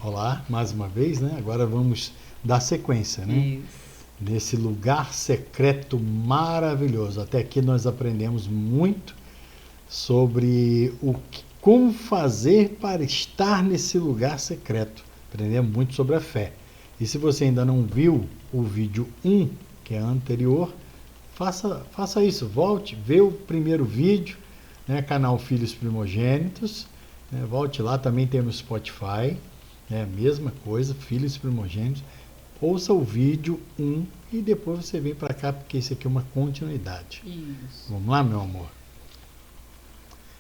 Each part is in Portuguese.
Olá, mais uma vez, né? Agora vamos dar sequência, né? Isso. Nesse lugar secreto maravilhoso. Até aqui nós aprendemos muito sobre como fazer para estar nesse lugar secreto. Aprendemos muito sobre a fé. E se você ainda não viu o vídeo 1, que é anterior, faça isso. Volte, vê o primeiro vídeo, né? Canal Filhos Primogênitos. Né? Volte lá, também tem no Spotify. É a mesma coisa, Filhos Primogênitos. Ouça o vídeo 1 e depois você vem para cá, porque isso aqui é uma continuidade. Isso. Vamos lá, meu amor?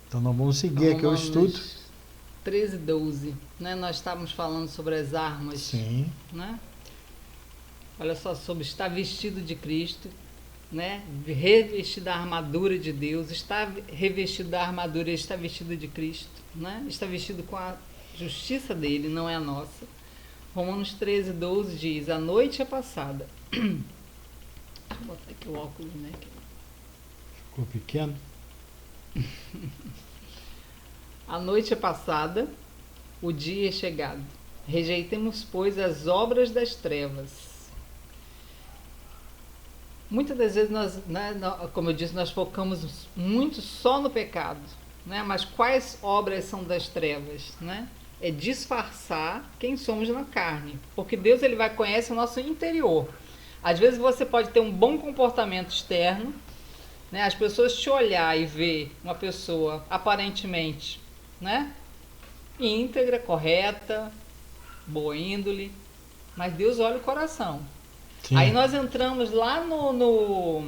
Então nós vamos seguir aqui o estudo. 13 e 12, né? Nós estávamos falando sobre as armas. Sim. Né? Olha só, sobre estar vestido de Cristo, né? Revestido da armadura de Deus, está revestido da armadura, está vestido de Cristo, né? Está vestido com a justiça dele, não é a nossa. Romanos 13, 12 diz: a noite é passada. Deixa eu botar aqui o óculos, né? Ficou pequeno? A noite é passada, o dia é chegado. Rejeitemos, pois, as obras das trevas. Muitas das vezes, como eu disse, nós focamos muito só no pecado, né? Mas quais obras são das trevas, né? É disfarçar quem somos na carne, porque Deus ele conhece o nosso interior. Às vezes você pode ter um bom comportamento externo, né? As pessoas te olhar e ver uma pessoa aparentemente, né? Íntegra, correta, boa índole, mas Deus olha o coração. Sim. Aí nós entramos lá no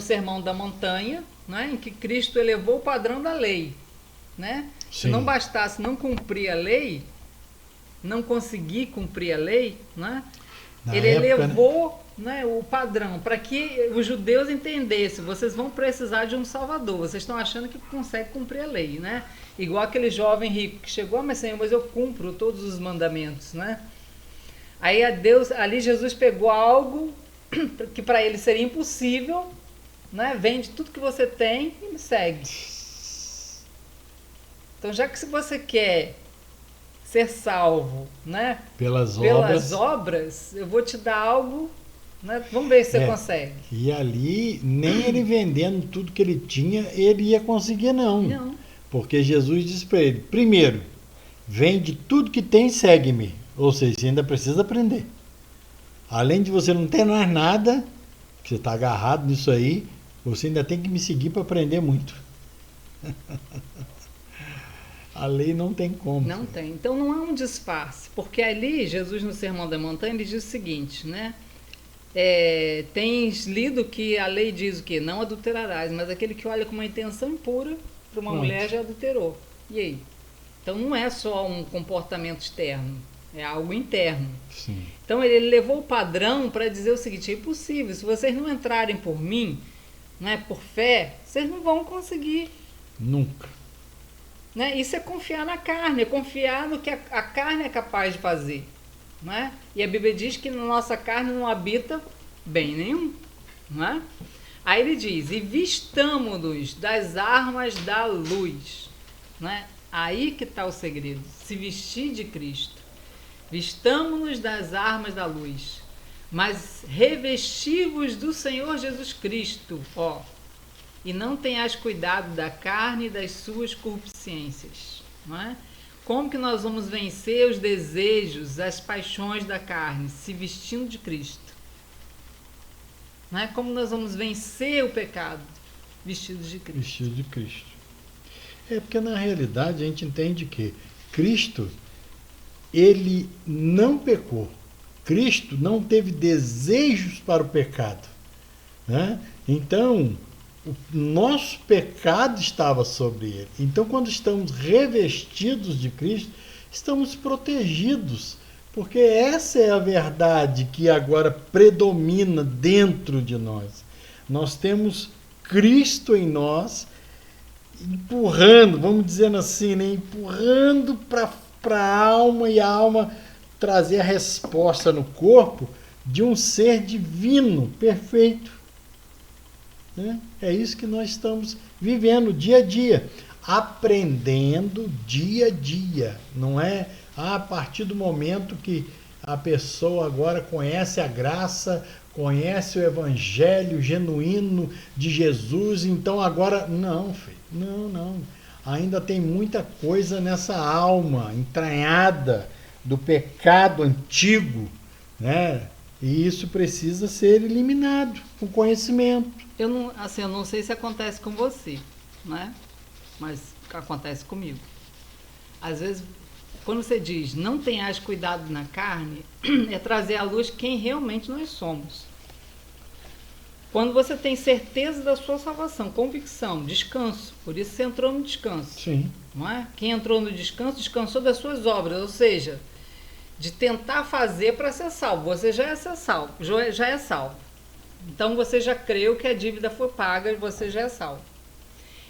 Sermão da Montanha, né? Em que Cristo elevou o padrão da lei, né? Se não bastasse não cumprir a lei, não conseguir cumprir a lei, né? Ele elevou, né, o padrão para que os judeus entendessem: vocês vão precisar de um salvador, vocês estão achando que conseguem cumprir a lei, né? Igual aquele jovem rico que chegou: mas Senhor, mas eu cumpro todos os mandamentos, né? Aí ali Jesus pegou algo que para ele seria impossível, né? Vende tudo que você tem e me segue. Então, já que se você quer ser salvo, né, pelas obras, eu vou te dar algo, né? Vamos ver se você consegue. E ali, nem ele vendendo tudo que ele tinha, ele ia conseguir, não. Porque Jesus disse para ele: primeiro, vende tudo que tem e segue-me. Ou seja, você ainda precisa aprender. Além de você não ter mais nada, que você está agarrado nisso aí, você ainda tem que me seguir para aprender muito. A lei não tem como. Não tem. Então não há um disfarce. Porque ali, Jesus no Sermão da Montanha, ele diz o seguinte, né? Tens lido que a lei diz o quê? Não adulterarás, mas aquele que olha com uma intenção impura para uma mulher já adulterou. E aí? Então não é só um comportamento externo, é algo interno. Sim. Então ele levou o padrão para dizer o seguinte: é impossível, se vocês não entrarem por mim, né, por fé, vocês não vão conseguir. Nunca. Né? Isso é confiar na carne, é confiar no que a carne é capaz de fazer. Né? E a Bíblia diz que na nossa carne não habita bem nenhum. Né? Aí ele diz: e vistamo-nos das armas da luz. Né? Aí que está o segredo: se vestir de Cristo. Vistamo-nos das armas da luz, mas revesti-vos do Senhor Jesus Cristo, ó. E não tenhas cuidado da carne e das suas concupiscências. Não é? Como que nós vamos vencer os desejos, as paixões da carne? Se vestindo de Cristo. Não é? Como nós vamos vencer o pecado? Vestidos de Cristo. Vestidos de Cristo. É porque na realidade a gente entende que Cristo, ele não pecou. Cristo não teve desejos para o pecado. Né? Então, o nosso pecado estava sobre ele. Então, quando estamos revestidos de Cristo, estamos protegidos, porque essa é a verdade que agora predomina dentro de nós. Nós temos Cristo em nós, empurrando, vamos dizer assim, né? Empurrando para a alma, e a alma trazer a resposta no corpo de um ser divino, perfeito. Né? É isso que nós estamos vivendo dia a dia. aprendendo dia a dia. Não é a partir do momento que a pessoa agora conhece a graça, conhece o evangelho genuíno de Jesus, então agora não, filho. Não. Ainda tem muita coisa nessa alma entranhada do pecado antigo, né? E isso precisa ser eliminado com conhecimento. Eu não sei se acontece com você, né? Mas acontece comigo. Às vezes, quando você diz não tenhas cuidado na carne, é trazer à luz quem realmente nós somos. Quando você tem certeza da sua salvação, convicção, descanso, por isso você entrou no descanso. Sim. Não é? Quem entrou no descanso, descansou das suas obras, ou seja, de tentar fazer para ser salvo. Você já é salvo, já é salvo. Então você já creu que a dívida foi paga e você já é salvo.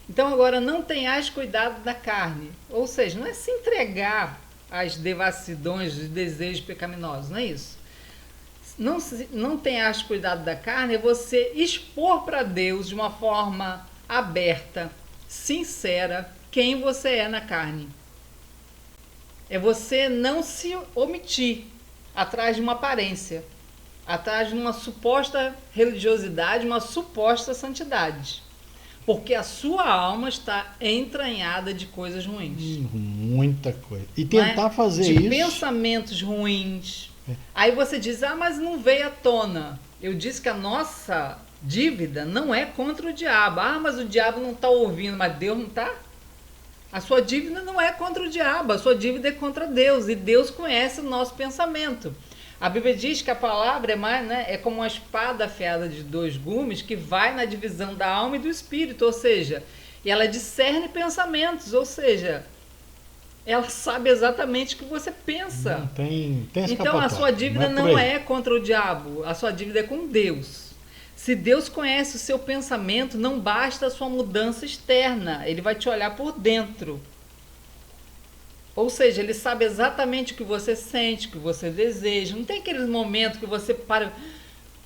Então agora não tenhas cuidado da carne, ou seja, não é se entregar às devassidões, dos desejos pecaminosos, não é isso. Não tenhas cuidado da carne é você expor para Deus de uma forma aberta, sincera, quem você é na carne. É você não se omitir atrás de uma aparência, atrás de uma suposta religiosidade, uma suposta santidade. Porque a sua alma está entranhada de coisas ruins. Muita coisa. E tentar fazer de isso... pensamentos ruins. Aí você diz, mas não veio à tona. Eu disse que a nossa dívida não é contra o diabo. Mas o diabo não está ouvindo, mas Deus não está? A sua dívida não é contra o diabo, a sua dívida é contra Deus. E Deus conhece o nosso pensamento. A Bíblia diz que a palavra é como uma espada afiada de 2 gumes que vai na divisão da alma e do espírito, ou seja, e ela discerne pensamentos, ou seja, ela sabe exatamente o que você pensa. Não tem então a sua dívida não é contra o diabo, a sua dívida é com Deus. Se Deus conhece o seu pensamento, não basta a sua mudança externa, ele vai te olhar por dentro. Ou seja, ele sabe exatamente o que você sente, o que você deseja. Não tem aquele momento que você para...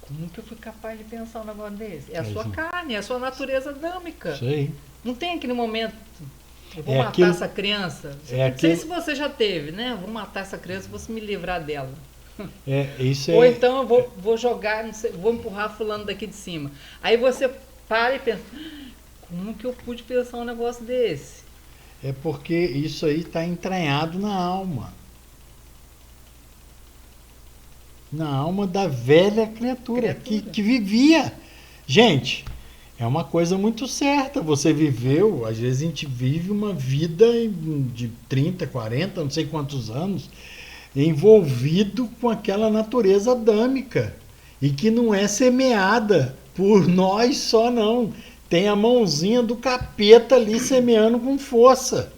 Como que eu fui capaz de pensar um negócio desse? É a sua carne, é a sua natureza adâmica. Sei. Não tem aquele momento... Eu vou matar essa criança. Não sei se você já teve, né? Eu vou matar essa criança, vou me livrar dela. Ou então eu vou jogar, não sei, vou empurrar fulano daqui de cima. Aí você para e pensa, como que eu pude pensar um negócio desse? É porque isso aí está entranhado na alma. Na alma da velha criatura. Que vivia. Gente, é uma coisa muito certa. Você viveu, às vezes a gente vive uma vida de 30, 40, não sei quantos anos, envolvido com aquela natureza adâmica. E que não é semeada por nós só, não. Tem a mãozinha do capeta ali semeando com força.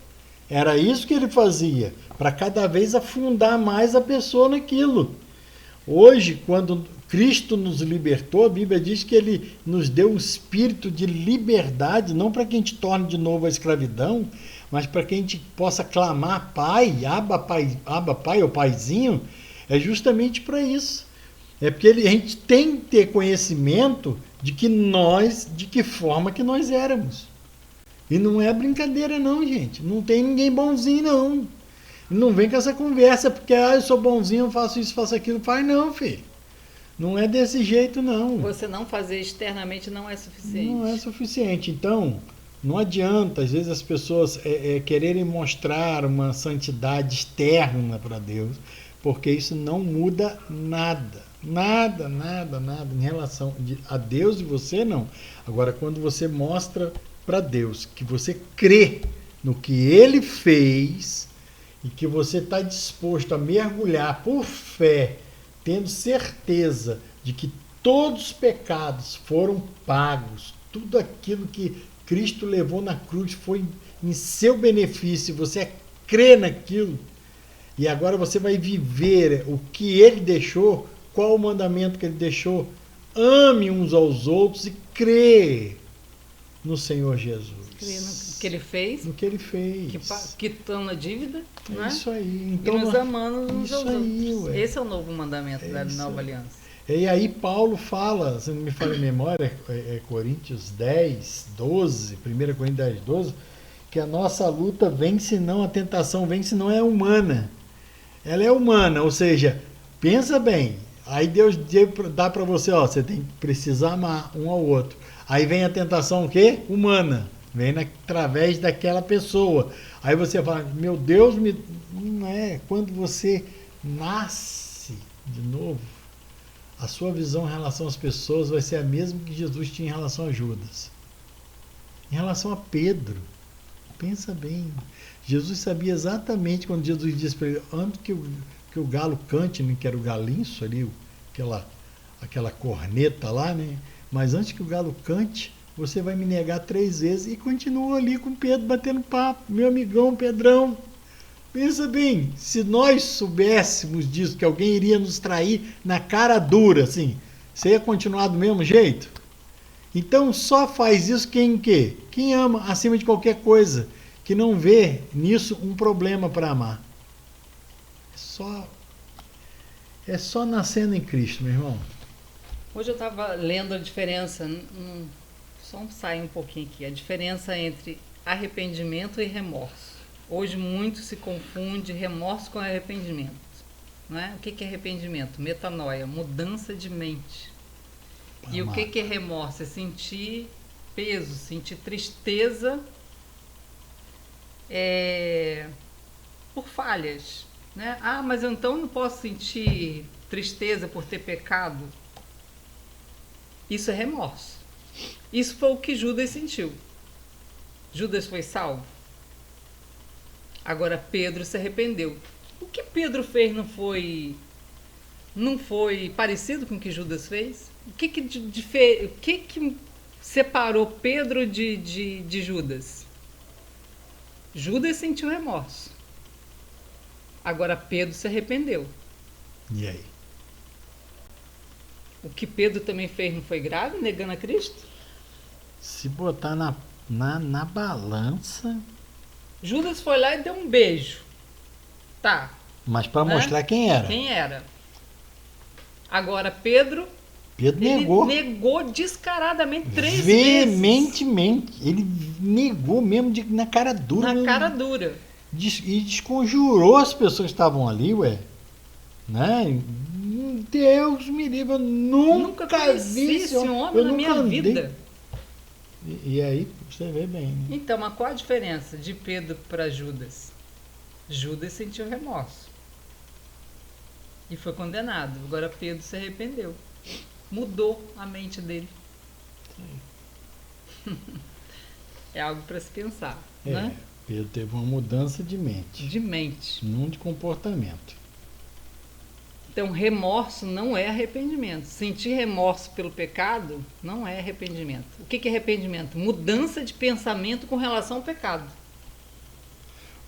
Era isso que ele fazia, para cada vez afundar mais a pessoa naquilo. Hoje, quando Cristo nos libertou, a Bíblia diz que ele nos deu um espírito de liberdade, não para que a gente torne de novo a escravidão, mas para que a gente possa clamar Pai, Abba Pai ou Paizinho, é justamente para isso. É porque a gente tem que ter conhecimento de que forma que nós éramos. E não é brincadeira não, gente. Não tem ninguém bonzinho, não. Não vem com essa conversa, porque eu sou bonzinho, eu faço isso, faço aquilo. Faz não, filho. Não é desse jeito, não. Você não fazer externamente não é suficiente. Não é suficiente. Então, não adianta, às vezes, as pessoas quererem mostrar uma santidade externa para Deus, porque isso não muda nada. Nada em relação a Deus e você, não. Agora, quando você mostra para Deus que você crê no que Ele fez e que você está disposto a mergulhar por fé, tendo certeza de que todos os pecados foram pagos, tudo aquilo que Cristo levou na cruz foi em seu benefício, você crê naquilo, e agora você vai viver o que Ele deixou. Qual o mandamento que ele deixou? Ame uns aos outros e crê no Senhor Jesus. Crê no que ele fez. No que ele fez. Quitando a dívida. É isso aí. Então, e nos amando uns aos outros. Ué. Esse é o novo mandamento da nova aliança. E aí Paulo fala, se não me falha a memória, Coríntios 10, 12, 1 Coríntios 10, 12, que a nossa luta vem senão a tentação vem senão é humana. Ela é humana, ou seja, pensa bem. Aí Deus dá para você, ó, você tem que precisar amar um ao outro. Aí vem a tentação o quê? Humana. Vem através daquela pessoa. Aí você fala, meu Deus, não é. Quando você nasce de novo, a sua visão em relação às pessoas vai ser a mesma que Jesus tinha em relação a Judas. Em relação a Pedro, pensa bem. Jesus sabia exatamente quando Jesus disse para ele, antes que o galo cante, né, que era o galinço ali, aquela corneta lá, né? Mas antes que o galo cante, você vai me negar 3 vezes, e continua ali com Pedro batendo papo. Meu amigão Pedrão, pensa bem, se nós soubéssemos disso, que alguém iria nos trair na cara dura, assim, você ia continuar do mesmo jeito? Então só faz isso quem quê? Quem ama acima de qualquer coisa, que não vê nisso um problema para amar. É só nascendo em Cristo, meu irmão. Hoje eu estava lendo a diferença, só sair um pouquinho aqui, a diferença entre arrependimento e remorso. Hoje muito se confunde remorso com arrependimento. Não é? O que é arrependimento? Metanoia, mudança de mente. E o que é remorso? É sentir peso, sentir tristeza por falhas. Né? Ah, mas eu então não posso sentir tristeza por ter pecado? Isso é remorso. Isso foi o que Judas sentiu. Judas foi salvo. Agora Pedro se arrependeu. O que Pedro fez não foi parecido com o que Judas fez? O que separou Pedro de Judas? Judas sentiu remorso. Agora Pedro se arrependeu. E aí? O que Pedro também fez não foi grave, negando a Cristo? Se botar na balança... Judas foi lá e deu um beijo. Tá. Mas para né? mostrar quem era. Quem era. Agora Pedro negou descaradamente 3 veementemente. Ele negou mesmo na cara dura. Na cara dura. E desconjurou as pessoas que estavam ali, ué. Né? Deus me livre, eu nunca vi esse homem na minha vida. E aí você vê bem. Né? Então, mas qual a diferença de Pedro para Judas? Judas sentiu remorso e foi condenado. Agora Pedro se arrependeu. Mudou a mente dele. É algo para se pensar, né? Pedro teve uma mudança de mente. De mente. Não de comportamento. Então, remorso não é arrependimento. Sentir remorso pelo pecado não é arrependimento. O que é arrependimento? Mudança de pensamento com relação ao pecado.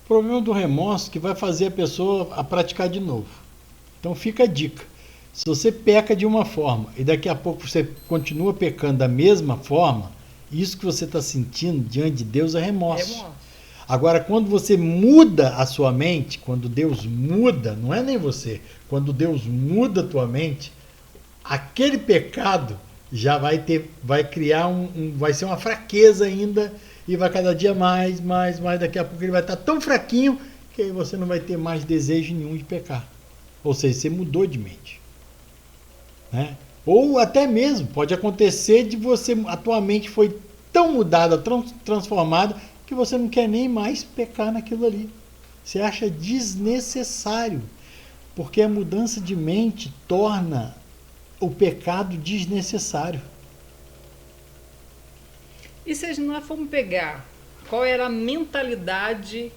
O problema do remorso é que vai fazer a pessoa a praticar de novo. Então fica a dica. Se você peca de uma forma e daqui a pouco você continua pecando da mesma forma, isso que você está sentindo diante de Deus é remorso. Agora, quando você muda a sua mente, quando Deus muda, não é nem você, quando Deus muda a tua mente, aquele pecado já vai criar vai ser uma fraqueza ainda, e vai cada dia mais, daqui a pouco ele vai estar tão fraquinho que aí você não vai ter mais desejo nenhum de pecar. Ou seja, você mudou de mente. Né? Ou até mesmo, pode acontecer de a tua mente foi tão mudada, tão transformada, que você não quer nem mais pecar naquilo ali. Você acha desnecessário, porque a mudança de mente torna o pecado desnecessário. E se nós formos pegar qual era a mentalidade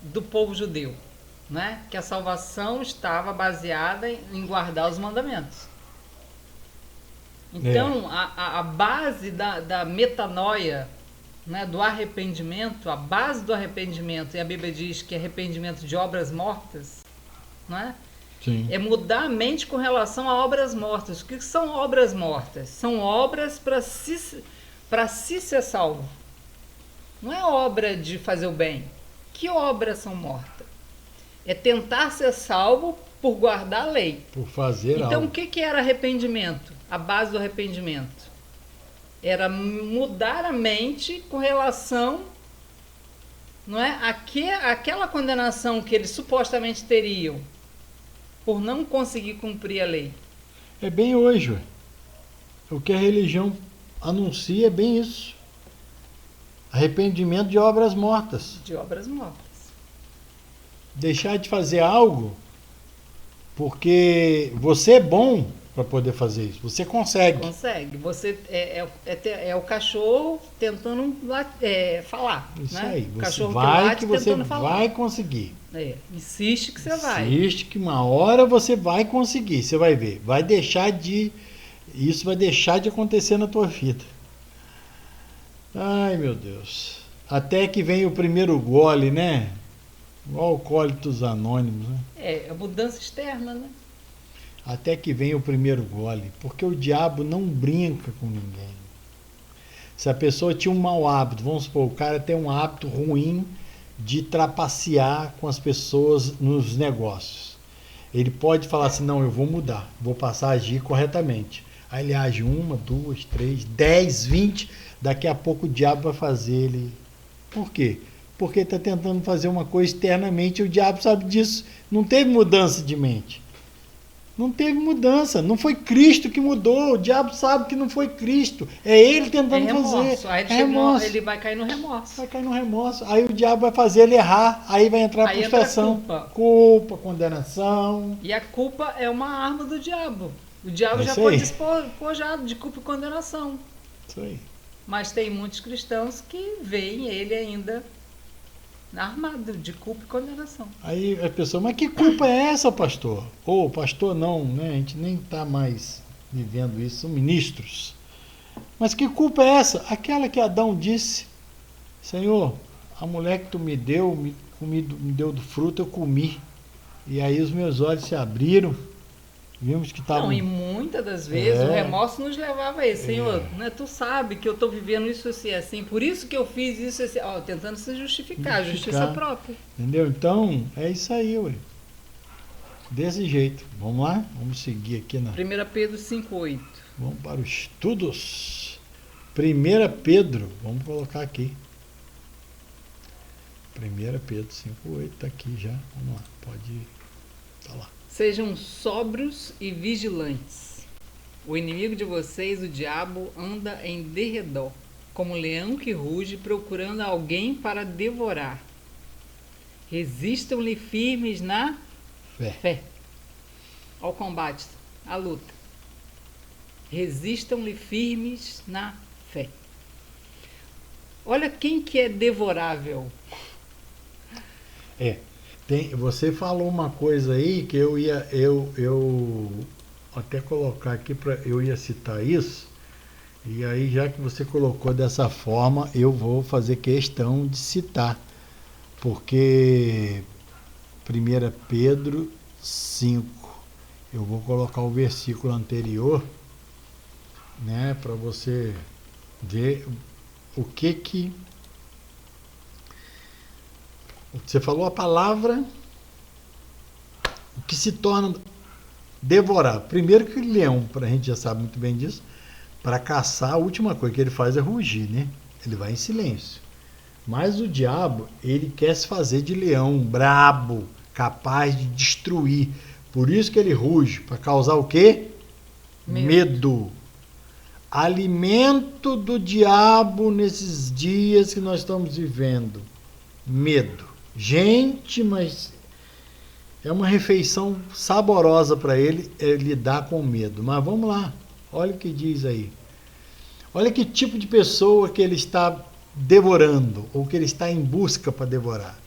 do povo judeu, né? Que a salvação estava baseada em guardar os mandamentos. Então, a base da metanoia, né, do arrependimento, a base do arrependimento, e a Bíblia diz que é arrependimento de obras mortas, né? Sim. É mudar a mente com relação a obras mortas. O que são obras mortas? São obras para se ser salvo. Não é obra de fazer o bem. Que obras são mortas? É tentar ser salvo por guardar a lei. Por fazer algo. Então, o que era arrependimento? A base do arrependimento era mudar a mente com relação não é? Aquela condenação que eles supostamente teriam por não conseguir cumprir a lei. É bem hoje, ué. O que a religião anuncia é bem isso. Arrependimento de obras mortas. De obras mortas. Deixar de fazer algo porque você é bom para poder fazer isso. Você consegue. Consegue. Você é o cachorro tentando falar. Isso né? aí. O Você cachorro vai que late você tentando falar. vai conseguir. Insiste que você vai. Insiste que uma hora você vai conseguir. Você vai ver. Isso vai deixar de acontecer na tua vida. Ai, meu Deus. Até que vem o primeiro gole, né? Igual Alcoólitos Anônimos, né? É a mudança externa, né? Até que vem o primeiro gole. Porque o diabo não brinca com ninguém. Se a pessoa tinha um mau hábito, vamos supor, o cara tem um hábito ruim de trapacear com as pessoas nos negócios. Ele pode falar assim, não, eu vou mudar, vou passar a agir corretamente. Aí ele age 1, 2, 3, 10, 20, daqui a pouco o diabo vai fazer ele. Por quê? Porque está tentando fazer uma coisa externamente e o diabo sabe disso. Não teve mudança de mente. Não teve mudança. Não foi Cristo que mudou. O diabo sabe que não foi Cristo. É ele tentando fazer. Aí ele vai cair no remorso. Vai cair no remorso. Aí o diabo vai fazer ele errar. Aí vai entrar a frustração. Culpa, condenação. E a culpa é uma arma do diabo. O diabo já foi despojado de culpa e condenação. Isso aí. Mas tem muitos cristãos que veem ele ainda armado de culpa e condenação. Aí a pessoa, mas que culpa é essa, pastor? Ou pastor não, né? A gente nem está mais vivendo isso, são ministros. Mas que culpa é essa? Aquela que Adão disse, Senhor, a mulher que tu me deu, me deu do fruto, eu comi. E aí os meus olhos se abriram. Vimos que estavam... Não, e muitas das vezes o remorso nos levava a isso. Senhor, né, tu sabe que eu estou vivendo isso assim, por isso que eu fiz isso assim, tentando se justificar, justiça própria. Entendeu? Então, é isso aí, ué. Desse jeito. Vamos lá? Vamos seguir aqui na... 1 Pedro 5,8. Vamos para os estudos. 1 Pedro, vamos colocar aqui. 1 Pedro 5,8 está aqui já. Vamos lá, pode falar. Sejam sóbrios e vigilantes. O inimigo de vocês, o diabo, anda em derredor, como um leão que ruge, procurando alguém para devorar. Resistam-lhe firmes na fé. Ao combate, à luta. Resistam-lhe firmes na fé. Olha quem que é devorável. Você falou uma coisa aí que eu até colocar aqui, eu ia citar isso, e aí já que você colocou dessa forma, eu vou fazer questão de citar, porque 1 Pedro 5, eu vou colocar o versículo anterior, né, para você ver o que você falou a palavra, o que se torna devorar. Primeiro que o leão, a gente já sabe muito bem disso, para caçar, a última coisa que ele faz é rugir, né? Ele vai em silêncio. Mas o diabo, ele quer se fazer de leão, brabo, capaz de destruir. Por isso que ele ruge, para causar o quê? Medo. Alimento do diabo nesses dias que nós estamos vivendo. Medo. Gente, mas é uma refeição saborosa para ele lidar com medo. Mas vamos lá, olha o que diz aí. Olha que tipo de pessoa que ele está devorando, ou que ele está em busca para devorar.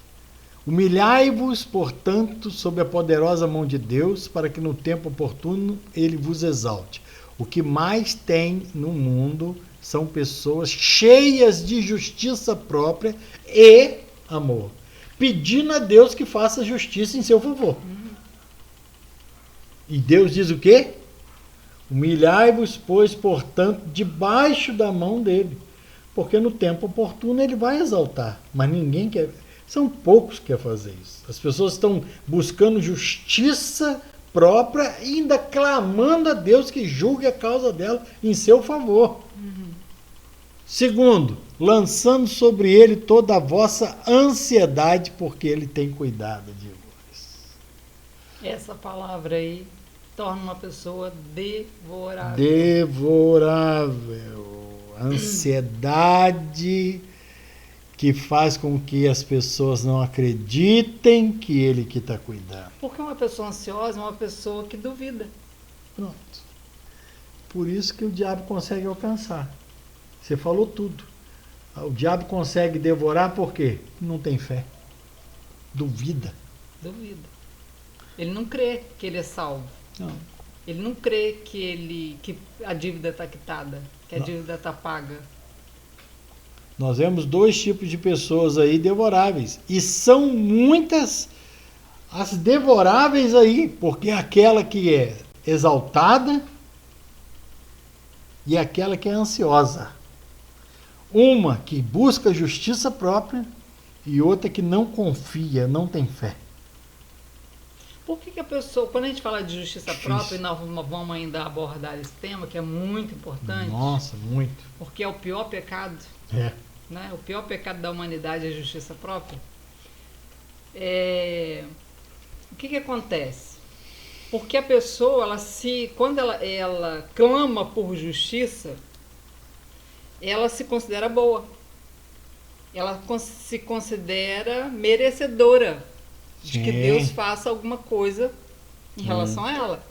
Humilhai-vos, portanto, sob a poderosa mão de Deus, para que no tempo oportuno ele vos exalte. O que mais tem no mundo são pessoas cheias de justiça própria e amor, pedindo a Deus que faça justiça em seu favor. E Deus diz o quê? Humilhai-vos, pois, portanto, debaixo da mão dele, porque no tempo oportuno ele vai exaltar, mas ninguém quer, são poucos que querem fazer isso. As pessoas estão buscando justiça própria e ainda clamando a Deus que julgue a causa dela em seu favor. Segundo, lançando sobre ele toda a vossa ansiedade, porque ele tem cuidado de vós. Essa palavra aí torna uma pessoa devorável. Devorável. Ansiedade que faz com que as pessoas não acreditem que ele que está cuidando. Porque uma pessoa ansiosa é uma pessoa que duvida. Pronto. Por isso que o diabo consegue alcançar. Você falou tudo. O diabo consegue devorar por quê? Não tem fé. Duvida. Duvida. Ele não crê que ele é salvo. Não. Ele não crê que a dívida está quitada, que a Não. dívida está paga. Nós vemos dois tipos de pessoas aí devoráveis. E são muitas as devoráveis aí, porque aquela que é exaltada e aquela que é ansiosa. Uma que busca justiça própria e outra que não confia, não tem fé. Por que a pessoa, quando a gente fala de justiça Difícil. própria, e nós vamos ainda abordar esse tema, que é muito importante, Nossa, muito. porque é o pior pecado, É. né? O pior pecado da humanidade é a justiça própria. O que acontece? Porque a pessoa, quando ela clama por justiça, ela se considera boa. Ela se considera merecedora de que Sim. Deus faça alguma coisa em relação a ela.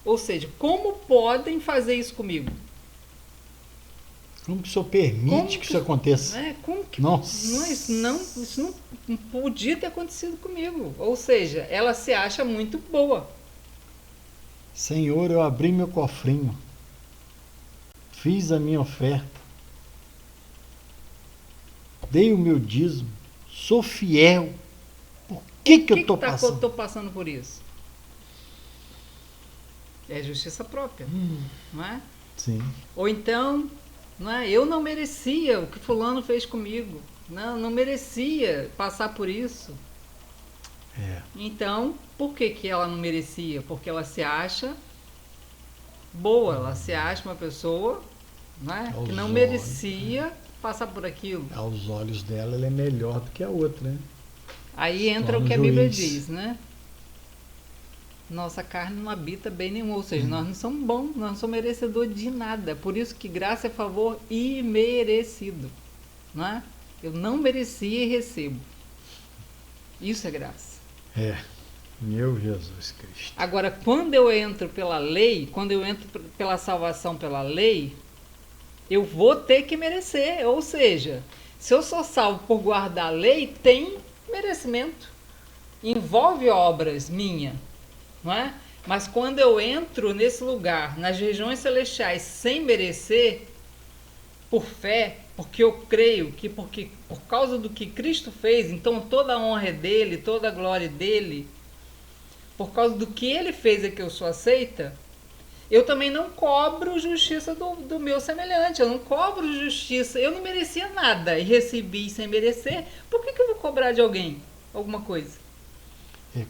Ou seja, como podem fazer isso comigo? Como que o senhor permite que isso aconteça? Né? Como que Nossa. isso não podia ter acontecido comigo? Ou seja, ela se acha muito boa. Senhor, eu abri meu cofrinho. Fiz a minha oferta. Dei o meu dízimo. Sou fiel. Por que eu estou passando? Eu estou passando por isso? É justiça própria, não é? Sim. Ou então, não é? Eu não merecia o que fulano fez comigo. Não merecia passar por isso. É. Então, por que ela não merecia? Porque ela se acha boa, ela se acha uma pessoa, né, que não merecia passar por aquilo. Aos olhos dela, ela é melhor do que a outra, né? Aí entra o que a Bíblia diz, né? Nossa carne não habita bem nenhum, ou seja, nós não somos bons, nós não somos merecedores de nada. Por isso que graça é favor imerecido, não é? Eu não merecia e recebo. Isso é graça. É. Meu Jesus Cristo. Agora, quando eu entro pela lei, quando eu entro pela salvação pela lei, eu vou ter que merecer. Ou seja, se eu sou salvo por guardar a lei, tem merecimento. Envolve obras minhas, não é? Mas quando eu entro nesse lugar, nas regiões celestiais, sem merecer, por fé, porque eu creio que por causa do que Cristo fez, então toda a honra é dele, toda a glória é dele, por causa do que ele fez é que eu sou aceita, eu também não cobro justiça do meu semelhante, eu não cobro justiça, eu não merecia nada e recebi sem merecer, por que eu vou cobrar de alguém alguma coisa?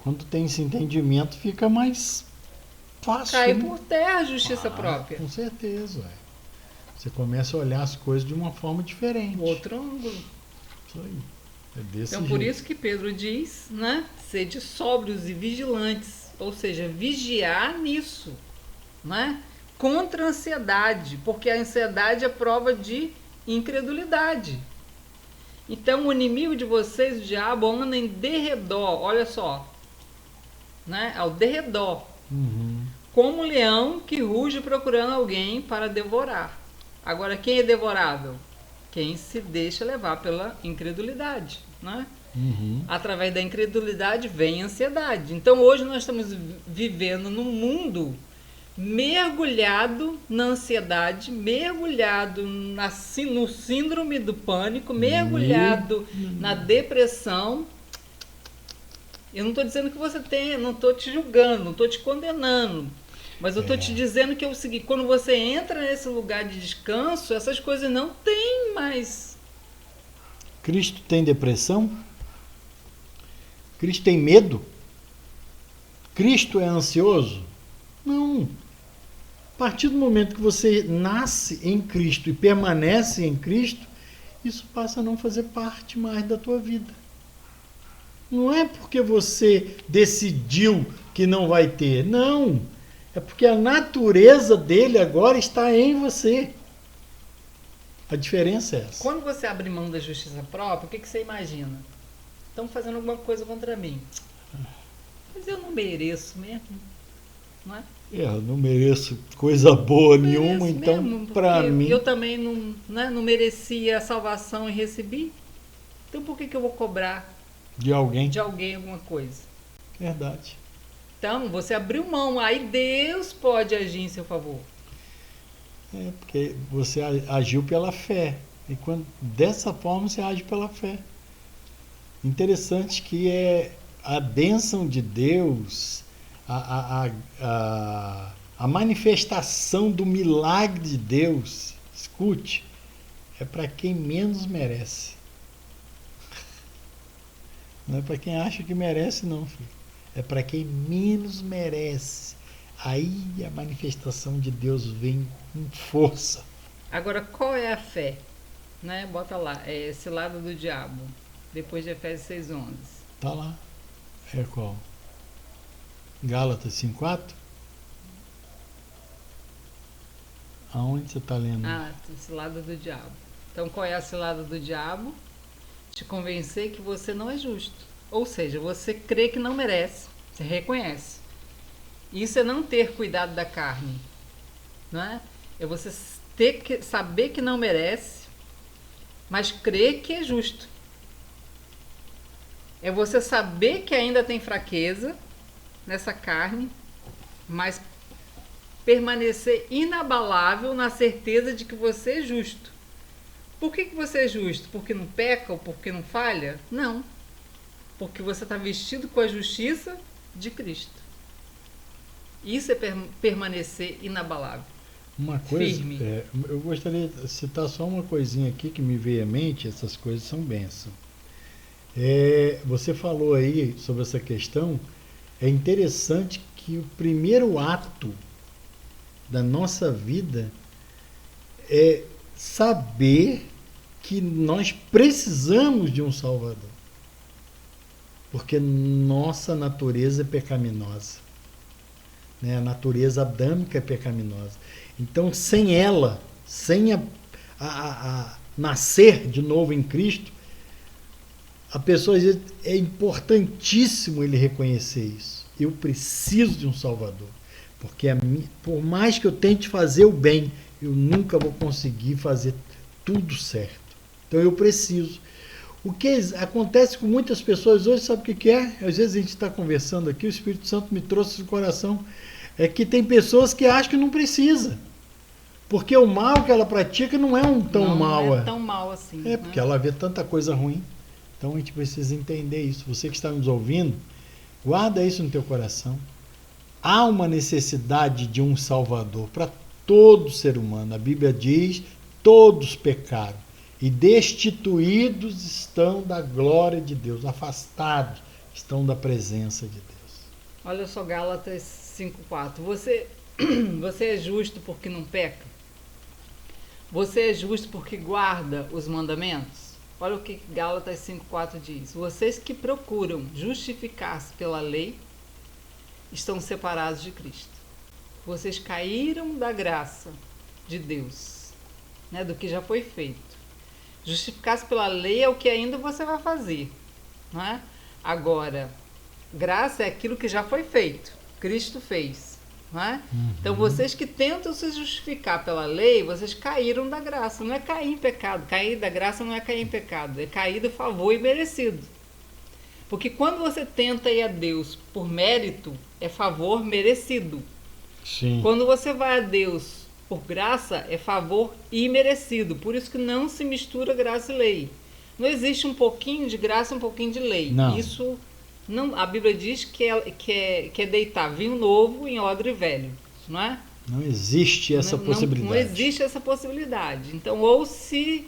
Quando tem esse entendimento, fica mais fácil. Cai né? por terra a justiça própria. Com certeza, ué. Você começa a olhar as coisas de uma forma diferente. Outro ângulo. Isso aí. É desse Então, jeito. por isso que Pedro diz, né? Sede sóbrios e vigilantes. Ou seja, vigiar nisso, né? Contra a ansiedade, porque a ansiedade é prova de incredulidade. Então, o inimigo de vocês, o diabo, anda em derredor, olha só, né? Ao derredor, como um leão que ruge procurando alguém para devorar. Agora, quem é devorável? Quem se deixa levar pela incredulidade, né? Através da incredulidade vem a ansiedade. Então, hoje nós estamos vivendo num mundo mergulhado na ansiedade, mergulhado no síndrome do pânico, mergulhado na depressão. Eu não estou dizendo que você tenha, não estou te julgando, não estou te condenando, mas eu estou te dizendo que é o seguinte: quando você entra nesse lugar de descanso, essas coisas não tem mais. Cristo tem depressão? Cristo tem medo? Cristo é ansioso? Não. A partir do momento que você nasce em Cristo e permanece em Cristo, isso passa a não fazer parte mais da tua vida. Não é porque você decidiu que não vai ter, não. É porque a natureza dele agora está em você. A diferença é essa. Quando você abre mão da justiça própria, o que você imagina? Estão fazendo alguma coisa contra mim. Mas eu não mereço mesmo, não é? Eu não mereço coisa boa nenhuma, então para mim... Eu também não merecia a salvação e recebi. Então por que eu vou cobrar de alguém alguma coisa? Verdade. Então, você abriu mão, aí Deus pode agir em seu favor. Porque você agiu pela fé. E dessa forma você age pela fé. Interessante que é a bênção de Deus, a manifestação do milagre de Deus, escute, é para quem menos merece. Não é para quem acha que merece, não, filho. É para quem menos merece. Aí a manifestação de Deus vem com força. Agora, qual é a fé? Né? Bota lá, é esse lado do diabo. Depois de Efésios 6:11. Tá lá. É qual? Gálatas 5:4? Aonde você está lendo? Esse lado do diabo. Então, qual é esse lado do diabo? Te convencer que você não é justo. Ou seja, você crê que não merece. Você reconhece. Isso é não ter cuidado da carne. Não é? É você ter que saber que não merece, mas crer que é justo. É você saber que ainda tem fraqueza nessa carne, mas permanecer inabalável na certeza de que você é justo. Por que você é justo? Porque não peca ou porque não falha? Não. Porque você está vestido com a justiça de Cristo. Isso é permanecer inabalável. Uma coisa, firme. Eu gostaria de citar só uma coisinha aqui que me veio à mente, essas coisas são bênção. Você falou aí sobre essa questão, é interessante que o primeiro ato da nossa vida é saber que nós precisamos de um Salvador. Porque nossa natureza é pecaminosa. Né? A natureza adâmica é pecaminosa. Então, sem ela, sem a nascer de novo em Cristo, a pessoa diz, é importantíssimo ele reconhecer isso. Eu preciso de um Salvador. Porque por mais que eu tente fazer o bem, eu nunca vou conseguir fazer tudo certo. Então eu preciso. O que acontece com muitas pessoas hoje, sabe o que é? Às vezes a gente está conversando aqui, o Espírito Santo me trouxe no coração, é que tem pessoas que acham que não precisa. Porque o mal que ela pratica não é tão mal. Não é tão mal assim. Porque ela vê tanta coisa ruim. Então a gente precisa entender isso. Você que está nos ouvindo, guarda isso no teu coração. Há uma necessidade de um Salvador para todo ser humano. A Bíblia diz, todos pecaram e destituídos estão da glória de Deus, afastados estão da presença de Deus. Olha só Gálatas 5:4. Você é justo porque não peca? Você é justo porque guarda os mandamentos? Olha o que Gálatas 5:4 diz. Vocês que procuram justificar-se pela lei estão separados de Cristo. Vocês caíram da graça de Deus, né, do que já foi feito. Justificar-se pela lei é o que ainda você vai fazer. Não é? Agora, graça é aquilo que já foi feito. Cristo fez. Não é? Então, vocês que tentam se justificar pela lei, vocês caíram da graça. Não é cair em pecado. Cair da graça não é cair em pecado. É cair do favor imerecido. Porque quando você tenta ir a Deus por mérito, é favor merecido. Sim. Quando você vai a Deus por graça, é favor imerecido. Por isso que não se mistura graça e lei. Não existe um pouquinho de graça e um pouquinho de lei. Não. Isso não, a Bíblia diz que é deitar vinho novo em odre velho, não é? Não existe essa possibilidade. Não existe essa possibilidade. Então, ou se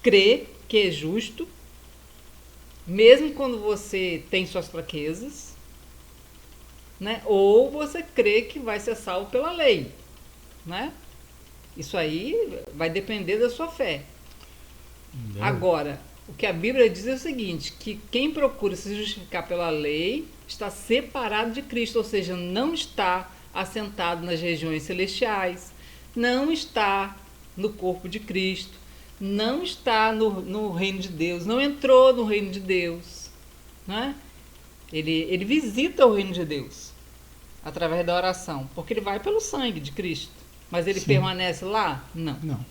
crê que é justo, mesmo quando você tem suas fraquezas, né? Ou você crê que vai ser salvo pela lei, né? Isso aí vai depender da sua fé. Entendeu? Agora, o que a Bíblia diz é o seguinte, que quem procura se justificar pela lei está separado de Cristo, ou seja, não está assentado nas regiões celestiais, não está no corpo de Cristo, não está no reino de Deus, não entrou no reino de Deus, né? Ele visita o reino de Deus através da oração, porque ele vai pelo sangue de Cristo, mas ele Sim. permanece lá? Não. Não.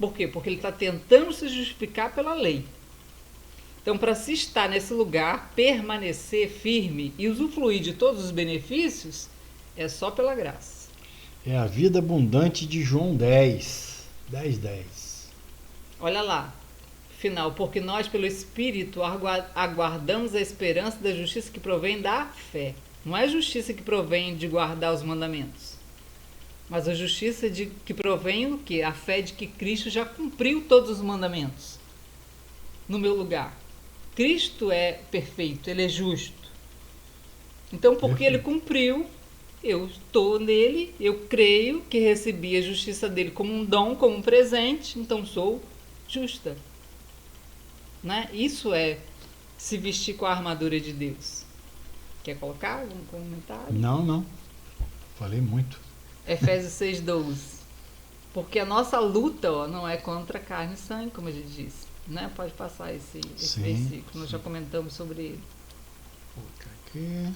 Por quê? Porque ele está tentando se justificar pela lei. Então, para se estar nesse lugar, permanecer firme e usufruir de todos os benefícios, é só pela graça. É a vida abundante de João 10. 10. Olha lá, final, porque nós, pelo Espírito, aguardamos a esperança da justiça que provém da fé. Não é a justiça que provém de guardar os mandamentos, mas a justiça que provém do quê? A fé de que Cristo já cumpriu todos os mandamentos no meu lugar. Cristo é perfeito, ele é justo. Então, porque ele cumpriu, eu estou nele, eu creio que recebi a justiça dele como um dom, como um presente, então sou justa. Né? Isso é se vestir com a armadura de Deus. Quer colocar algum comentário? Não. Falei muito. Efésios 6:12. Porque a nossa luta, ó, não é contra carne e sangue, como a gente disse. Né? Pode passar esse versículo, nós já comentamos sobre ele. Vou colocar aqui.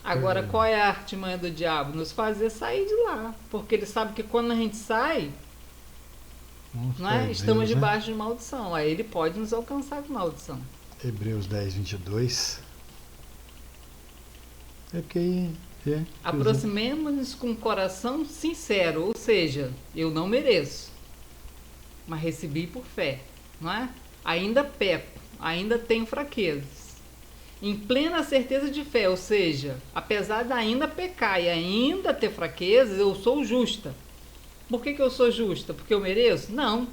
Agora, qual é a artimanha do diabo? Nos fazer sair de lá. Porque ele sabe que quando a gente sai, né, estamos debaixo de maldição. Aí ele pode nos alcançar com maldição. Hebreus 10:22. É porque aí... Aproximemos-nos com um coração sincero, ou seja, eu não mereço, mas recebi por fé, não é? Ainda peco, ainda tenho fraquezas, em plena certeza de fé, ou seja, apesar de ainda pecar e ainda ter fraquezas, eu sou justa. Por que eu sou justa? Porque eu mereço? Não,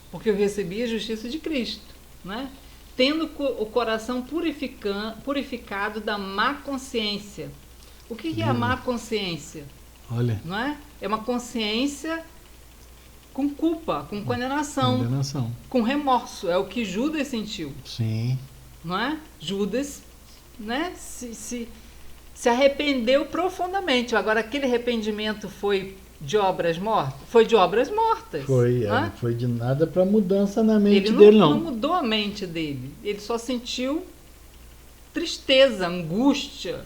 porque eu recebi a justiça de Cristo, né? Tendo o coração purificado da má consciência. O que é a má consciência? Olha. Não é? É uma consciência com culpa, com condenação, com remorso. É o que Judas sentiu. Sim. Não é? Judas, né, se arrependeu profundamente. Agora, aquele arrependimento foi de obras mortas? Foi de obras mortas. Foi, não não foi de nada para mudança na mente ele dele, não mudou a mente dele. Ele só sentiu tristeza, angústia.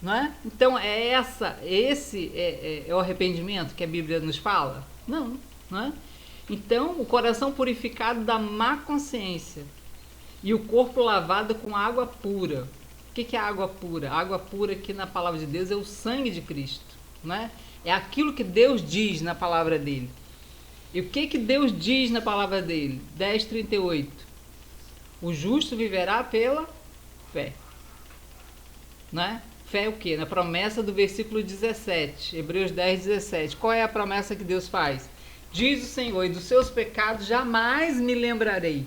Não é? Então, esse é o arrependimento que a Bíblia nos fala? Não. Não é? Então, o coração purificado da má consciência e o corpo lavado com água pura. O que é água pura? A água pura aqui na palavra de Deus é o sangue de Cristo. Não é? É aquilo que Deus diz na palavra dele. E o que Deus diz na palavra dele? 10:38. O justo viverá pela fé. Não é? Fé é o quê? Na promessa do versículo 17, Hebreus 10:17. Qual é a promessa que Deus faz? Diz o Senhor, e dos seus pecados jamais me lembrarei.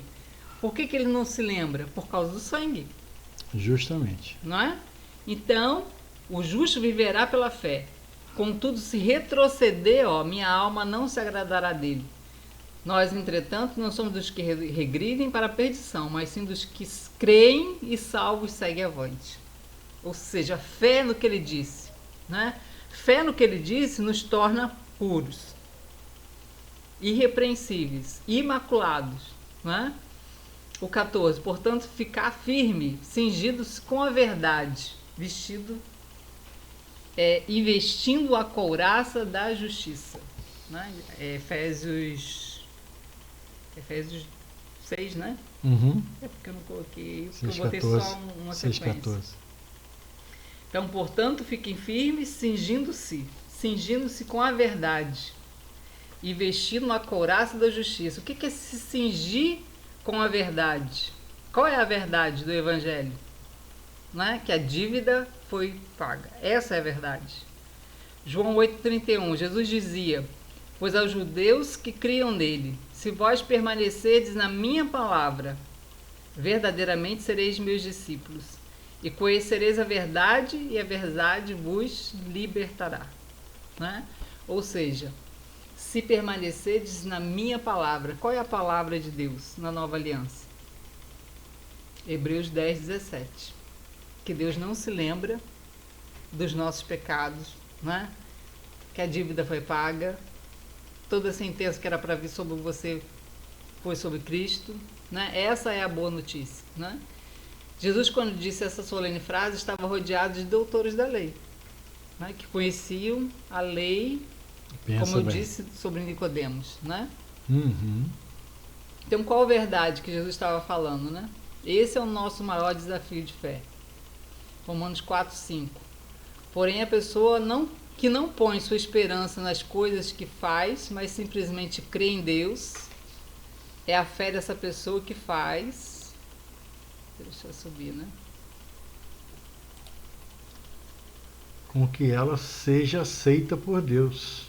Por que ele não se lembra? Por causa do sangue. Justamente. Não é? Então, o justo viverá pela fé. Contudo, se retroceder, minha alma não se agradará dele. Nós, entretanto, não somos dos que regridem para a perdição, mas sim dos que creem e salvos seguem avante. Ou seja, fé no que ele disse. Né? Fé no que ele disse nos torna puros, irrepreensíveis, imaculados. Né? O 14. Portanto, ficar firme, cingido-se com a verdade, e vestindo a couraça da justiça. Né? Efésios 6, né? Uhum. É porque eu não coloquei, 6, eu botei 14, só uma 6, sequência. 14. Então, portanto, fiquem firmes, cingindo-se com a verdade e vestindo a couraça da justiça. O que é se cingir com a verdade? Qual é a verdade do Evangelho? Né? Que a dívida foi paga. Essa é a verdade. João 8,31, Jesus dizia: pois aos judeus que criam nele, se vós permanecerdes na minha palavra, verdadeiramente sereis meus discípulos, e conhecereis a verdade, e a verdade vos libertará. Né? Ou seja, se permanecerdes na minha palavra. Qual é a palavra de Deus na nova aliança? Hebreus 10, 17. Que Deus não se lembra dos nossos pecados, né? Que a dívida foi paga, toda a sentença que era para vir sobre você foi sobre Cristo, né? Essa é a boa notícia, né? Jesus, quando disse essa solene frase, estava rodeado de doutores da lei, né? Que conheciam a lei, como eu disse sobre Nicodemos, né? Uhum. Então, qual a verdade que Jesus estava falando, né? Esse é o nosso maior desafio de fé. Romanos 4, 5. Porém, a pessoa que não põe sua esperança nas coisas que faz, mas simplesmente crê em Deus, é a fé dessa pessoa que faz. Deixa eu subir, né? Com que ela seja aceita por Deus.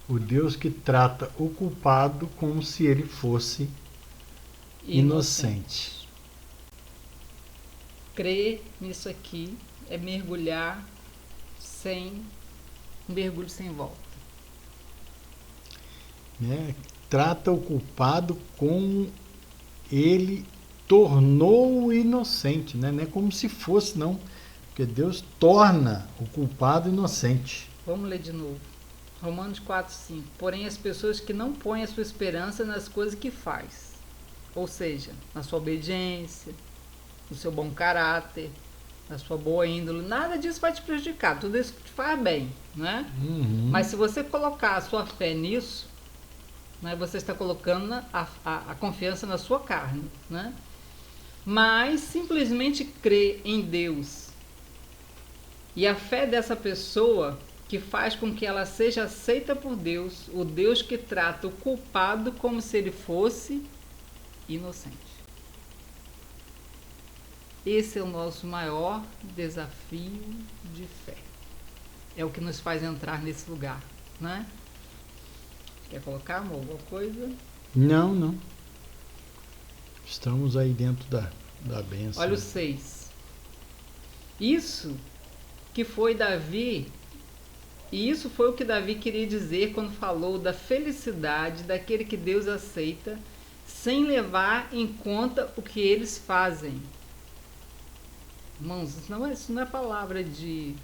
O Deus que trata o culpado como se ele fosse inocente. Crer nisso aqui é mergulhar sem mergulho sem volta. Né? Trata o culpado como ele tornou-o inocente, né? Não é como se fosse, não. Porque Deus torna o culpado inocente. Vamos ler de novo. Romanos 4, 5. Porém, as pessoas que não põem a sua esperança nas coisas que faz, ou seja, na sua obediência, no seu bom caráter, na sua boa índole, nada disso vai te prejudicar, tudo isso te faz bem, né? Uhum. Mas se você colocar a sua fé nisso, né, você está colocando a confiança na sua carne, né? Mas simplesmente crer em Deus e a fé dessa pessoa que faz com que ela seja aceita por Deus, o Deus que trata o culpado como se ele fosse inocente. Esse é o nosso maior desafio de fé. É o que nos faz entrar nesse lugar, né? Quer colocar, amor, alguma coisa? Não, não. Estamos aí dentro da bênção. Olha o 6. Isso que foi Davi, e isso foi o que Davi queria dizer quando falou da felicidade daquele que Deus aceita, sem levar em conta o que eles fazem. Irmãos, isso não é palavra de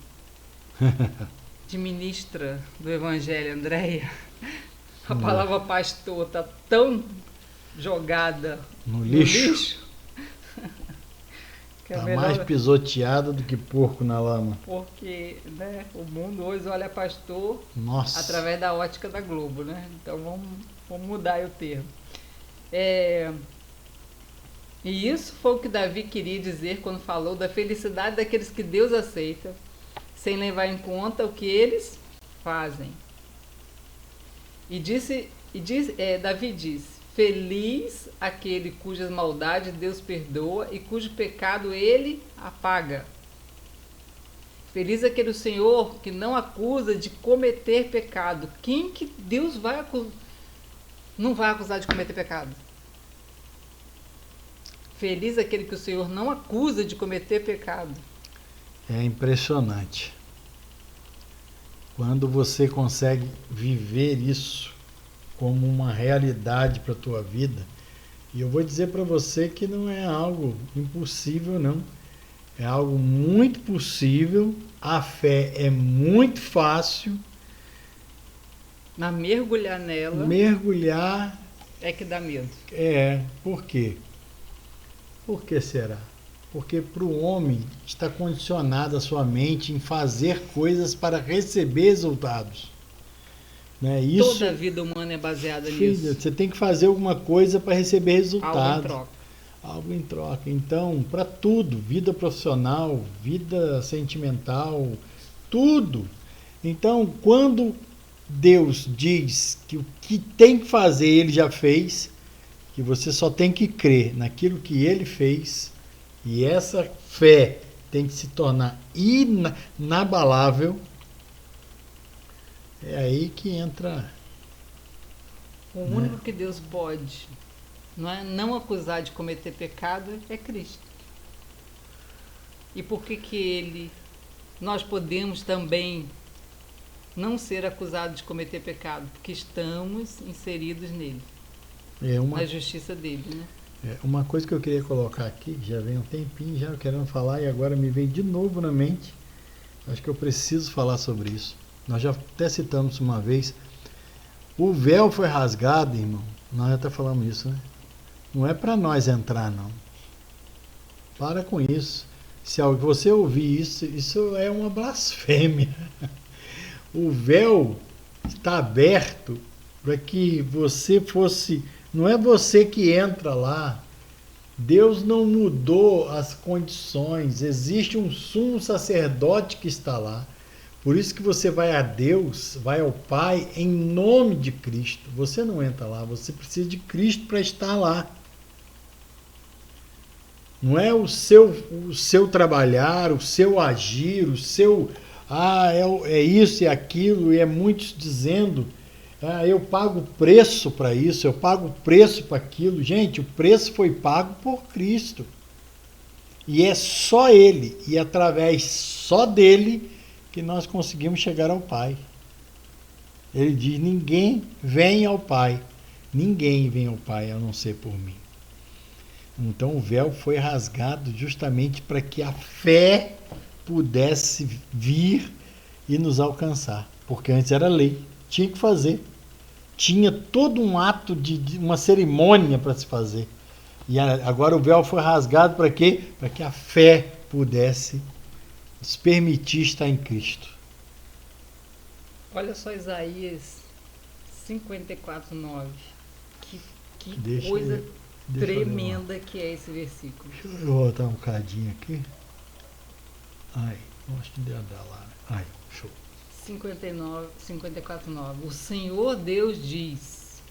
ministra do Evangelho, Andréia. A palavra pastor está tão jogada no lixo. Que tá mais pisoteada do que porco na lama. Porque, né, o mundo hoje olha pastor Nossa. Através da ótica da Globo, né? Então vamos mudar aí o termo. E isso foi o que Davi queria dizer quando falou da felicidade daqueles que Deus aceita, sem levar em conta o que eles fazem. Davi disse: feliz aquele cujas maldades Deus perdoa e cujo pecado ele apaga. Feliz aquele Senhor que não acusa de cometer pecado. Quem que Deus não vai acusar de cometer pecado? Feliz aquele que o Senhor não acusa de cometer pecado. É impressionante. Quando você consegue viver isso como uma realidade para a tua vida, e eu vou dizer para você que não é algo impossível, não. É algo muito possível, a fé é muito fácil. Mas mergulhar nela... Mergulhar... é que dá medo. Por quê? Por que será? Porque para o homem está condicionada a sua mente em fazer coisas para receber resultados. Né? Isso, toda a vida humana é baseada nisso. Você tem que fazer alguma coisa para receber resultados. Algo em troca. Algo em troca. Então, para tudo, vida profissional, vida sentimental, tudo. Então, quando Deus diz que o que tem que fazer, Ele já fez, que você só tem que crer naquilo que Ele fez, e essa fé tem que se tornar inabalável, é aí que entra... O único que Deus pode não acusar de cometer pecado é Cristo. E por que nós podemos também não ser acusado de cometer pecado, porque estamos inseridos nele, na justiça dele, né? Uma coisa que eu queria colocar aqui, já vem um tempinho já querendo falar e agora me veio de novo na mente. Acho que eu preciso falar sobre isso. Nós já até citamos uma vez. O véu foi rasgado, irmão. Nós já até falamos isso, né? Não é para nós entrar, não. Para com isso. Se você ouvir isso, isso é uma blasfêmia. O véu está aberto para que você fosse... Não é você que entra lá. Deus não mudou as condições. Existe um sumo sacerdote que está lá. Por isso que você vai a Deus, vai ao Pai, em nome de Cristo. Você não entra lá, você precisa de Cristo para estar lá. Não é o seu trabalhar, o seu agir, o seu... é isso e aquilo, e é muitos dizendo... eu pago preço para isso, eu pago preço para aquilo. Gente, o preço foi pago por Cristo. E é só Ele, e através só dele, que nós conseguimos chegar ao Pai. Ele diz, ninguém vem ao Pai. Ninguém vem ao Pai, a não ser por mim. Então o véu foi rasgado justamente para que a fé pudesse vir e nos alcançar. Porque antes era lei. Tinha que fazer. Tinha todo um ato de uma cerimônia para se fazer. E agora o véu foi rasgado para quê? Para que a fé pudesse nos permitir estar em Cristo. Olha só Isaías 54:9. Que coisa tremenda que é esse versículo. Deixa eu voltar um bocadinho aqui. Ai, acho que deu lá. Ai, show. 54:9. O Senhor Deus diz,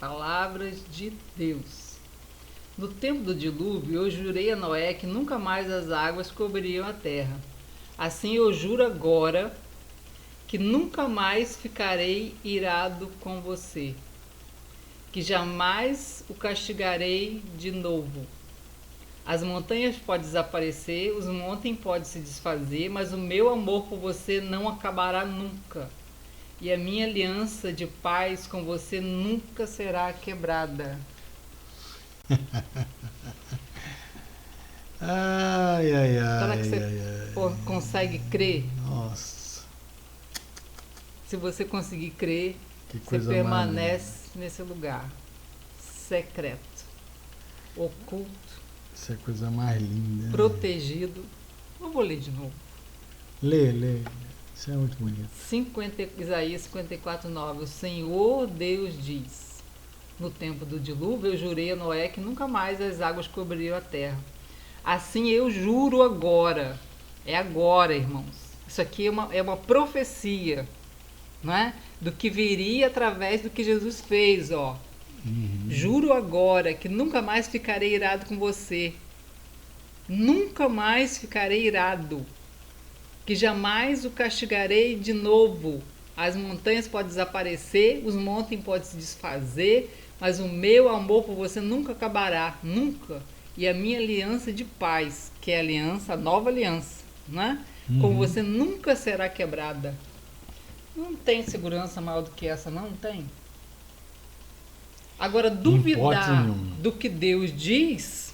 palavras de Deus. No tempo do dilúvio, eu jurei a Noé que nunca mais as águas cobririam a terra. Assim eu juro agora que nunca mais ficarei irado com você, que jamais o castigarei de novo. As montanhas podem desaparecer, os montes podem se desfazer, mas o meu amor por você não acabará nunca. E a minha aliança de paz com você nunca será quebrada. Ai. Será que você consegue crer? Nossa. Se você conseguir crer, você permanece nesse lugar secreto, oculto, isso é a coisa mais linda. Protegido. Eu vou ler de novo. Lê. Isso é muito bonito. Isaías 54:9. O Senhor Deus diz, no tempo do dilúvio, eu jurei a Noé que nunca mais as águas cobririam a terra. Assim eu juro agora. É agora, irmãos. Isso aqui é uma profecia, não é? Do que viria através do que Jesus fez, ó. Juro agora que nunca mais ficarei irado com você. Nunca mais ficarei irado. Que jamais o castigarei de novo. As montanhas podem desaparecer, os montes podem se desfazer, mas o meu amor por você nunca acabará, nunca. E a minha aliança de paz, que é a aliança, a nova aliança, né? Com você nunca será quebrada. Não tem segurança maior do que essa, não tem? Agora, duvidar do que Deus diz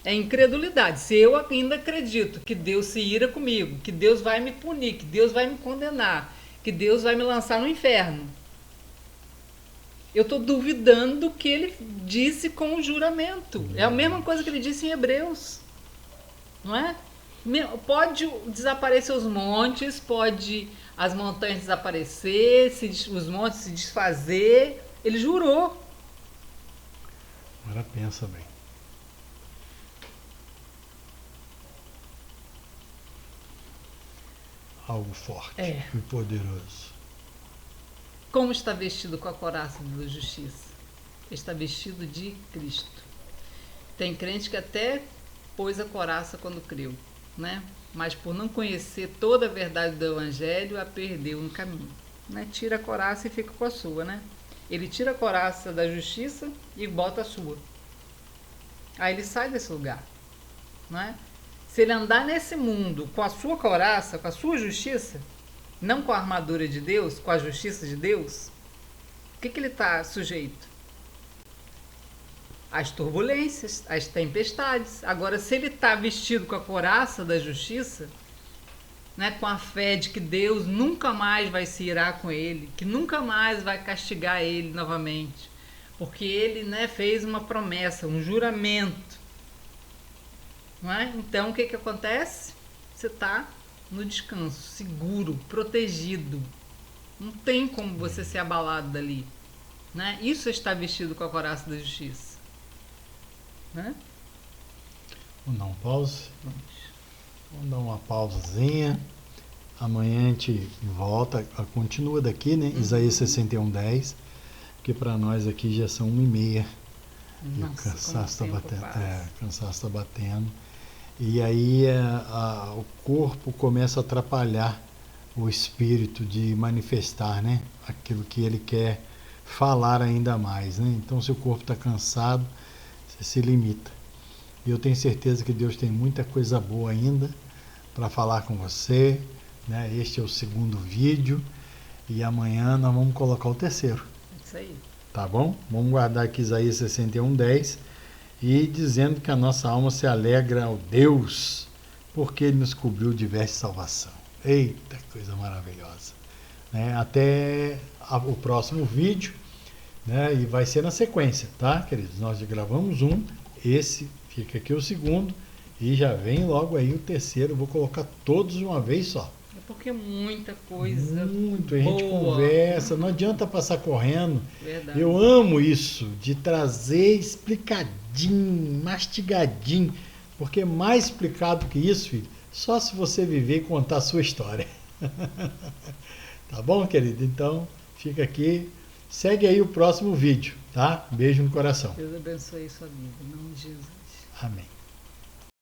é incredulidade. Se eu ainda acredito que Deus se ira comigo, que Deus vai me punir, que Deus vai me condenar, que Deus vai me lançar no inferno, eu estou duvidando do que ele disse com o juramento. É a mesma coisa que ele disse em Hebreus. Não é? Pode desaparecer os montes, pode as montanhas desaparecer, os montes se desfazer. Ele jurou. Agora pensa bem. Algo forte e poderoso. Como está vestido com a couraça da justiça? Está vestido de Cristo. Tem crente que até pôs a couraça quando creu, né? Mas por não conhecer toda a verdade do Evangelho, a perdeu no caminho. Né? Tira a couraça e fica com a sua, né? Ele tira a couraça da justiça e bota a sua. Aí ele sai desse lugar, não é? Se ele andar nesse mundo com a sua couraça, com a sua justiça, não com a armadura de Deus, com a justiça de Deus, o que ele está sujeito? Às turbulências, às tempestades. Agora, se ele está vestido com a couraça da justiça, né, com a fé de que Deus nunca mais vai se irar com ele, que nunca mais vai castigar ele novamente, porque ele, né, fez uma promessa, um juramento. Não é? Então, o que acontece? Você está no descanso, seguro, protegido. Não tem como você ser abalado dali. Né? Isso é estar vestido com a couraça da justiça. Né? Vamos dar um pause? Vamos dar uma pausazinha. Amanhã a gente volta, continua daqui, né? Isaías 61:10, porque para nós aqui já são 1h30. E o cansaço está batendo. O cansaço está batendo. E aí o corpo começa a atrapalhar o espírito de manifestar, né? Aquilo que ele quer falar ainda mais, né? Então, se o corpo está cansado, você se limita. E eu tenho certeza que Deus tem muita coisa boa ainda para falar com você, né? Este é o 2º vídeo e amanhã nós vamos colocar o 3º. Isso aí. Tá bom? Vamos guardar aqui Isaías 61:10 e dizendo que a nossa alma se alegra ao Deus, porque Ele nos cobriu de veste de salvação. Eita, coisa maravilhosa. Né? Até o próximo vídeo, né? E vai ser na sequência, tá, queridos? Nós já gravamos esse fica aqui o 2º e já vem logo aí o 3º. Vou colocar todos de uma vez só. É porque é muita coisa. Muito, a gente conversa, não adianta passar correndo. Verdade. Eu amo isso, de trazer explicadinho, mastigadinho, porque mais explicado que isso, filho, só se você viver e contar a sua história. Tá bom, querido? Então, fica aqui. Segue aí o próximo vídeo, tá? Beijo no coração. Deus abençoe sua vida. Em nome de Jesus. Amém.